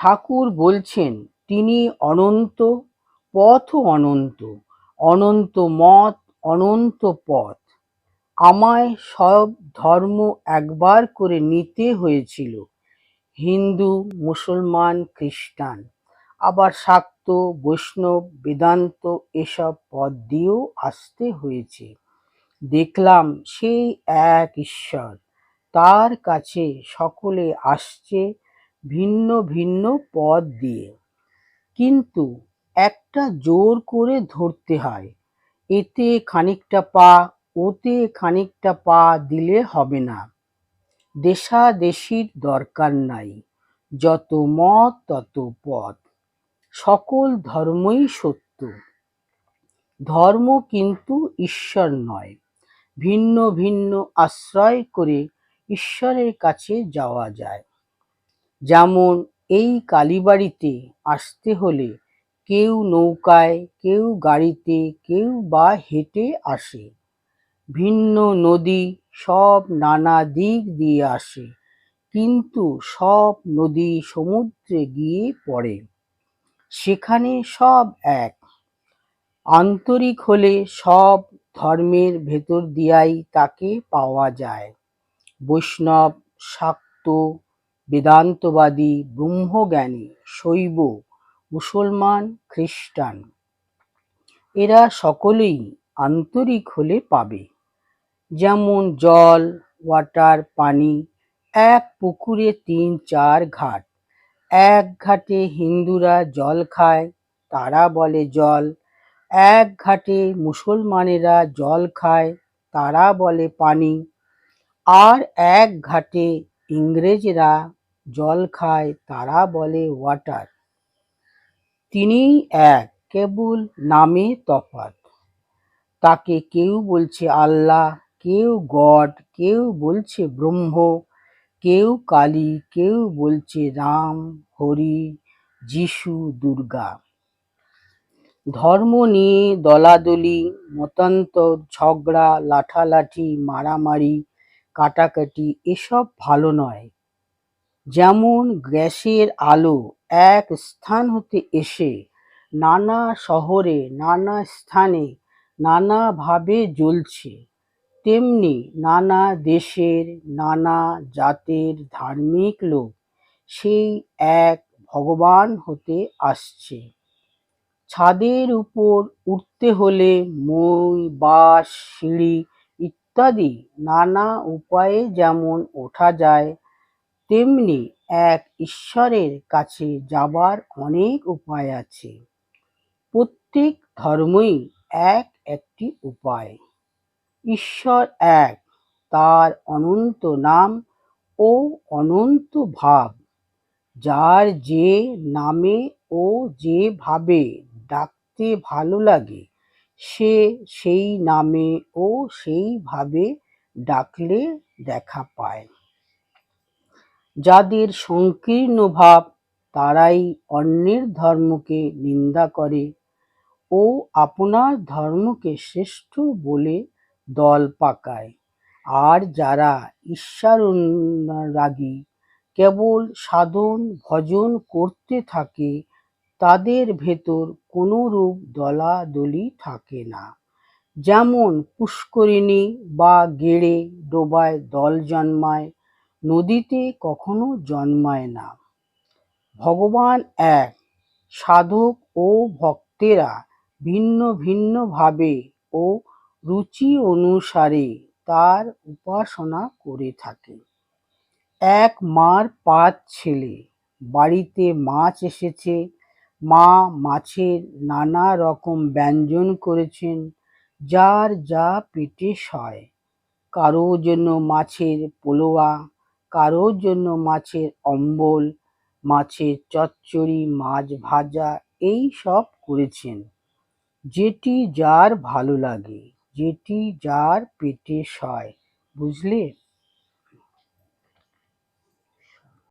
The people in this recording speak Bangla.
ঠাকুর বলছেন তিনি অনন্ত, পথও অনন্ত, অনন্ত মত, অনন্ত পথ। আমায় সব ধর্ম একবার করে নিতে হয়েছিল, হিন্দু, মুসলমান, খ্রিস্টান, আবার শাক্ত, বৈষ্ণব, বেদান্ত এসব পথ দিয়েও আসতে হয়েছে। দেখলাম সেই এক ঈশ্বর, তার কাছে সকলে আসছে ভিন্ন ভিন্ন পথ দিয়ে, কিন্তু একটা জোর করে ধরতে হয়। এতে খানিকটা পা, ওতে খানিকটা পা দিলে হবে না। দেশাদেশির দরকার নাই, যত মত তত পথ। সকল ধর্মই সত্য, ধর্ম কিন্তু ঈশ্বর নয়। ভিন্ন ভিন্ন আশ্রয় করে ঈশ্বরের কাছে যাওয়া যায়। যেমন এই কালীবাড়িতে আসতে হলে কেউ নৌকায়, কেউ গাড়িতে, কেউ বা হেঁটে আসে। ভিন্ন নদী সব নানা দিক দিয়ে আসে, কিন্তু সব নদী সমুদ্রে গিয়ে পড়ে, সেখানে সব এক। আন্তরিক হলে সব ধর্মের ভেতর দিয়াই তাকে পাওয়া যায়। বৈষ্ণব, শাক্ত, বেদান্তবাদী, ব্রহ্মজ্ঞানী, শৈব, মুসলমান, খ্রিস্টান, এরা সকলেই আন্তরিক হলে পাবে। যেমন জল, ওয়াটার, পানি, এক পুকুরে ৩-৪ ঘাট। এক ঘাটে হিন্দুরা জল খায়, তারা বলে জল। এক ঘাটে মুসলমানেরা জল খায়, তারা বলে পানি। আর এক ঘাটে ইংরেজরা জল খায়, তারা বলে ওয়াটার। তিনিই এক, কেবল নামে তফাৎ। তাকে কেউ বলছে আল্লাহ, কেউ গড, কেউ বলছে ব্রহ্ম, কেউ কালী, কেউ বলছে রাম, হরি, যিশু, দুর্গা। ধর্ম নিয়ে দলাদলি, মতান্তর, ঝগড়া, লাঠালাঠি, মারামারি, কাটাকাটি এসব ভালো নয়। যেমন গ্যাসের আলো এক স্থান হতে এসে নানা শহরে, নানা স্থানে নানাভাবে জ্বলছে, তেমনি নানা দেশের, নানা জাতের ধার্মিক লোক সেই এক ভগবান হতে আসছে। ছাদের উপর উঠতে হলে মই, বাঁশ, সিঁড়ি ইত্যাদি নানা উপায়ে যেমন ওঠা যায়, তেমনি এক ঈশ্বরের কাছে যাবার অনেক উপায় আছে। প্রত্যেক ধর্মই এক একটি উপায়। ঈশ্বর এক, তার অনন্ত নাম ও অনন্ত ভাব। যার যে নামে ও যে ভাবে ডাকতে ভালো লাগে, সে সেই নামে ও সেই ভাবে ডাকলে দেখা পায়। যাদের সংকীর্ণ ভাব, তারাই অন্যের ধর্মকে নিন্দা করে ও আপনার ধর্মকে শ্রেষ্ঠ বলে দল পাকায়। আর যারা ঈশ্বরানুরাগী, কেবল সাধন ভজন করতে থাকে, তাদের ভেতর কোনরূপ দলাদলি থাকে না। যেমন পুষ্করিণী বা গেড়ে ডোবায় দল জন্মায়, নদীতে কখনো জন্মায় না। ভগবান এক, সাধক ও ভক্তেরা ভিন্ন ভিন্ন ভাবে ও রুচি অনুসারে তার উপাসনা করে থাকে। এক মার ৫ ছেলে, বাড়িতে মাছ এসেছে, মা মাছের নানা রকম ব্যঞ্জন করেছেন, যার যা পেটে সয়। কারো জন্য মাছের পোলোয়া, কারো জন্য মাছের অম্বল, মাছের চচ্চড়ি, মাছ ভাজা, এই সব করেছেন। যেটি যার ভালো লাগে, যেটি যার পেটে সয়, বুঝলে?